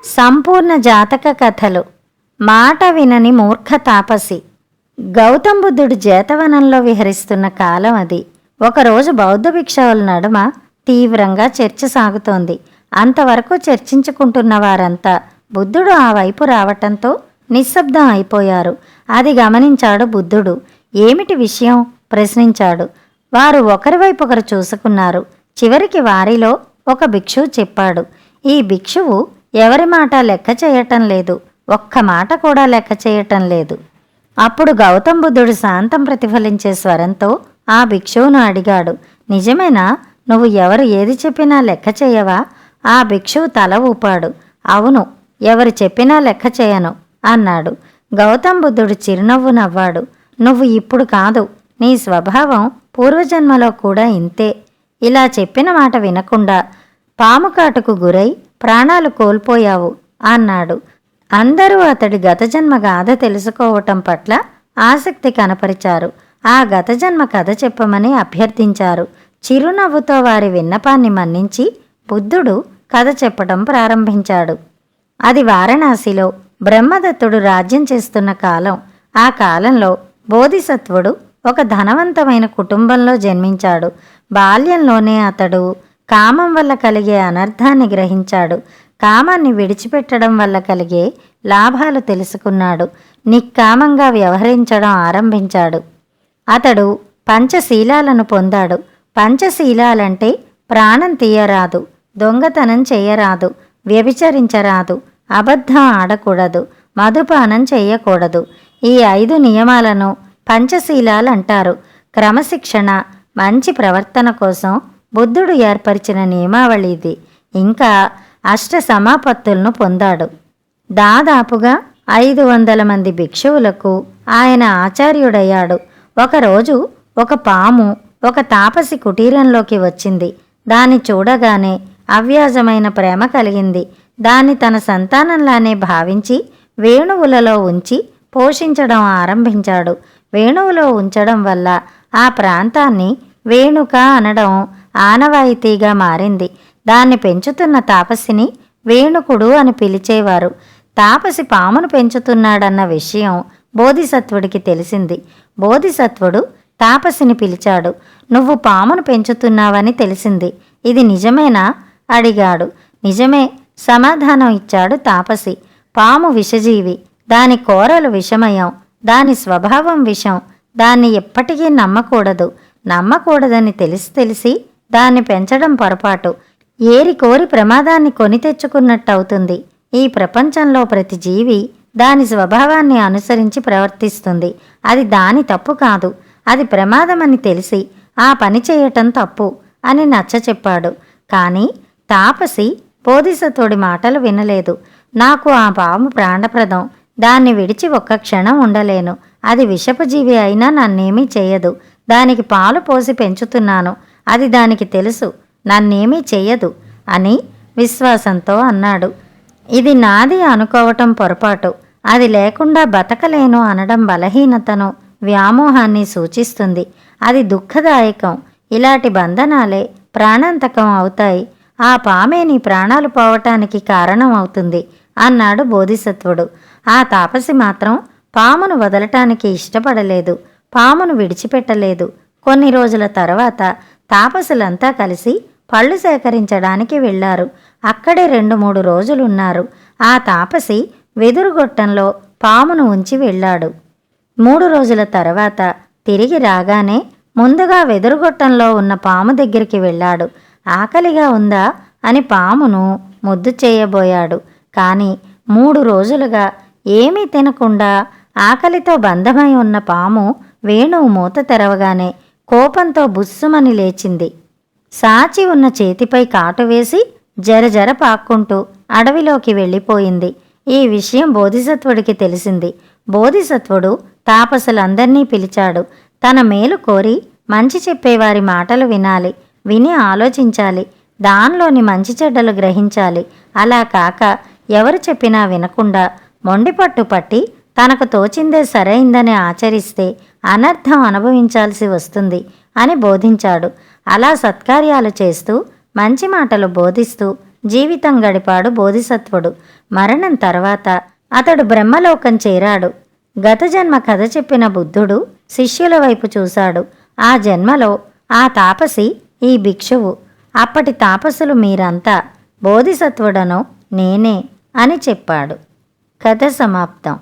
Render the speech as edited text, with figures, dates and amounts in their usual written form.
సంపూర్ణ జాతక కథలు. మాట వినని మూర్ఖ తాపసి. గౌతమ్ బుద్ధుడు జేతవనంలో విహరిస్తున్న కాలం అది. ఒకరోజు బౌద్ధ భిక్షువుల నడుమ తీవ్రంగా చర్చ సాగుతోంది. అంతవరకు చర్చించుకుంటున్న వారంతా బుద్ధుడు ఆ వైపు రావటంతో నిశ్శబ్దం అయిపోయారు. అది గమనించాడు బుద్ధుడు. ఏమిటి విషయం ప్రశ్నించాడు. వారు ఒకరివైపు ఒకరు చూసుకున్నారు. చివరికి వారిలో ఒక భిక్షువు చెప్పాడు, ఈ భిక్షువు ఎవరి మాట లెక్క చేయటం లేదు, ఒక్క మాట కూడా లెక్క చేయటం లేదు. అప్పుడు గౌతమ్ బుద్ధుడు శాంతం ప్రతిఫలించే స్వరంతో ఆ భిక్షువును అడిగాడు, నిజమేనా? నువ్వు ఎవరు ఏది చెప్పినా లెక్క చేయవా? ఆ భిక్షువు తల ఊపాడు. అవును, ఎవరు చెప్పినా లెక్క చేయను అన్నాడు. గౌతమ్ బుద్ధుడు చిరునవ్వు నవ్వాడు. నువ్వు ఇప్పుడు కాదు, నీ స్వభావం పూర్వజన్మలో కూడా ఇంతే. ఇలా చెప్పిన మాట వినకుండా పాముకాటుకు గురై ప్రాణాలు కోల్పోయావు అన్నాడు. అందరూ అతడి గతజన్మ గాథ తెలుసుకోవటం పట్ల ఆసక్తి కనపరిచారు. ఆ గతజన్మ కథ చెప్పమని అభ్యర్థించారు. చిరునవ్వుతో వారి విన్నపాన్ని మన్నించి బుద్ధుడు కథ చెప్పడం ప్రారంభించాడు. అది వారణాసిలో బ్రహ్మదత్తుడు రాజ్యం చేస్తున్న కాలం. ఆ కాలంలో బోధిసత్వుడు ఒక ధనవంతమైన కుటుంబంలో జన్మించాడు. బాల్యంలోనే అతడు కామం వల్ల కలిగే అనర్థాన్ని గ్రహించాడు. కామాన్ని విడిచిపెట్టడం వల్ల కలిగే లాభాలు తెలుసుకున్నాడు. నిక్కామంగా వ్యవహరించడం ఆరంభించాడు. అతడు పంచశీలాలను పొందాడు. పంచశీలాలంటే ప్రాణం తీయరాదు, దొంగతనం చేయరాదు, వ్యభిచరించరాదు, అబద్ధం ఆడకూడదు, మధుపానం చేయకూడదు. ఈ 5 నియమాలను పంచశీలాలంటారు. క్రమశిక్షణ, మంచి ప్రవర్తన కోసం బుద్ధుడు ఏర్పరిచిన నియమావళి ఇది. ఇంకా అష్ట సమాపత్తులను పొందాడు. దాదాపుగా 500 మంది భిక్షువులకు ఆయన ఆచార్యుడయ్యాడు. ఒకరోజు ఒక పాము ఒక తాపసి కుటీరంలోకి వచ్చింది. దాన్ని చూడగానే అవ్యాజమైన ప్రేమ కలిగింది. దాన్ని తన సంతానంలానే భావించి వేణువులలో ఉంచి పోషించడం ఆరంభించాడు. వేణువులో ఉంచడం వల్ల ఆ ప్రాంతాన్ని వేణుక అనడం ఆనవాయితీగా మారింది. దాన్ని పెంచుతున్న తాపసిని వేణుకుడు అని పిలిచేవారు. తాపసి పామును పెంచుతున్నాడన్న విషయం బోధిసత్వుడికి తెలిసింది. బోధిసత్వుడు తాపసిని పిలిచాడు. నువ్వు పామును పెంచుతున్నావని తెలిసింది, ఇది నిజమేనా అడిగాడు. నిజమే సమాధానం ఇచ్చాడు తాపసి. పాము విషజీవి, దాని కోరలు విషమయం, దాని స్వభావం విషం. దాన్ని ఎప్పటికీ నమ్మకూడదని తెలిసి దాన్ని పెంచడం పొరపాటు. ఏరి కోరి ప్రమాదాన్ని కొని తెచ్చుకున్నట్టవుతుంది. ఈ ప్రపంచంలో ప్రతి జీవి దాని స్వభావాన్ని అనుసరించి ప్రవర్తిస్తుంది. అది దాని తప్పు కాదు, అది ప్రమాదమని తెలిసి ఆ పని చేయటం తప్పు అని నచ్చచెప్పాడు. కానీ తాపసి బోధిసత్వుడి మాటలు వినలేదు. నాకు ఆ పాము ప్రాణప్రదం, దాన్ని విడిచి ఒక్క క్షణం ఉండలేను. అది విషపు జీవి అయినా నన్నేమీ చేయదు. దానికి పాలు పోసి పెంచుతున్నాను, అది దానికి తెలుసు, నన్నేమీ చెయ్యదు అని విశ్వాసంతో అన్నాడు. ఇది నాది అనుకోవటం పొరపాటు. అది లేకుండా బతకలేను అనడం బలహీనతను, వ్యామోహాన్ని సూచిస్తుంది. అది దుఃఖదాయకం. ఇలాంటి బంధనాలే ప్రాణాంతకం అవుతాయి. ఆ పామే నీ ప్రాణాలు పోవటానికి కారణం అవుతుంది అన్నాడు బోధిసత్వుడు. ఆ తాపసి మాత్రం పామును వదలటానికి ఇష్టపడలేదు. పామును విడిచిపెట్టలేదు. కొన్ని రోజుల తర్వాత తాపసులంతా కలిసి పళ్ళు సేకరించడానికి వెళ్లారు. అక్కడే 2-3 రోజులున్నారు. ఆ తాపసి వెదురుగొట్టంలో పామును ఉంచి వెళ్ళాడు. 3 రోజుల తర్వాత తిరిగి రాగానే ముందుగా వెదురుగొట్టంలో ఉన్న పాము దగ్గరికి వెళ్ళాడు. ఆకలిగా ఉందా అని పామును ముద్దు చేయబోయాడు. కానీ 3 రోజులుగా ఏమీ తినకుండా ఆకలితో బంధమై ఉన్న పాము వేణువు మూత తెరవగానే కోపంతో బుస్సుమని లేచింది. సాచి ఉన్న చేతిపై కాటు వేసి జరజర పాక్కుంటూ అడవిలోకి వెళ్ళిపోయింది. ఈ విషయం బోధిసత్వుడికి తెలిసింది. బోధిసత్వుడు తాపసులందర్నీ పిలిచాడు. తన మేలు కోరి మంచి చెప్పేవారి మాటలు వినాలి, విని ఆలోచించాలి, దానిలోని మంచి చెడ్డలు గ్రహించాలి. అలా కాక ఎవరు చెప్పినా వినకుండా మొండిపట్టు పట్టి తనకు తోచిందే సరైందని ఆచరిస్తే అనర్థం అనుభవించాల్సి వస్తుంది అని బోధించాడు. అలా సత్కార్యాలు చేస్తూ మంచి మాటలు బోధిస్తూ జీవితం గడిపాడు బోధిసత్వుడు. మరణం తర్వాత అతడు బ్రహ్మలోకం చేరాడు. గత జన్మ కథ చెప్పిన బుద్ధుడు శిష్యుల వైపు చూశాడు. ఆ జన్మలో ఆ తాపసి ఈ భిక్షువు. అప్పటి తాపసులు మీరంతా, బోధిసత్వుడనో నేనే అని చెప్పాడు. కథ సమాప్తం.